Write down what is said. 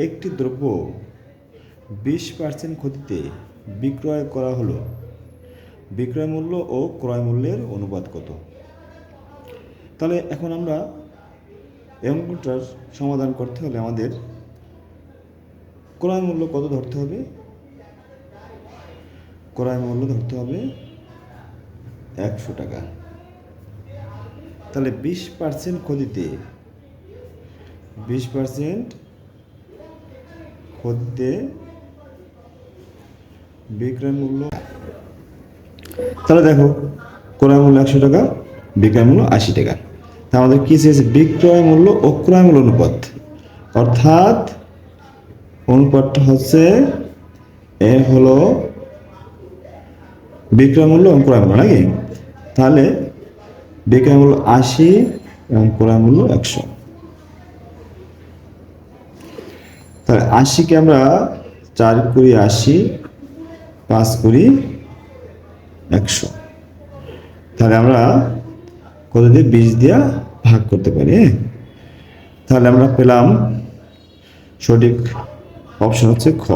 একটি দ্রব্য 20% ক্ষতিতে বিক্রয় করা হলো, বিক্রয় মূল্য ও ক্রয় মূল্যের অনুপাত কত? তাহলে এখন আমরা এই অঙ্কটার সমাধান করতে হলে আমাদের ক্রয় মূল্য কত ধরতে হবে? ক্রয় মূল্য ধরতে হবে 100 টাকা। তাহলে 20% ক্ষতিতে 20% ক্ষতিতে বিক্রয় মূল্য, তাহলে দেখো ক্রয় মূল্য 100 টাকা, বিক্রয় মূল্য 80 টাকা। তা আমাদের কি চেয়েছে? বিক্রয় মূল্য ও ক্রয় মূল্য অনুপাত, অর্থাৎ অনুপাতটা হচ্ছে এ হলো বিক্রয় মূল্য এবং ক্রয় মূল্য, নাকি? তাহলে বিক্রয় মূল্য 80 এবং ক্রয় মূল্য 100। তাহলে 80কে আমরা 4 করি 80, 5 করি 100। তাহলে আমরা কত দিয়ে? 20 দিয়ে ভাগ করতে পারি। তাহলে আমরা পেলাম সঠিক অপশন হচ্ছে খ।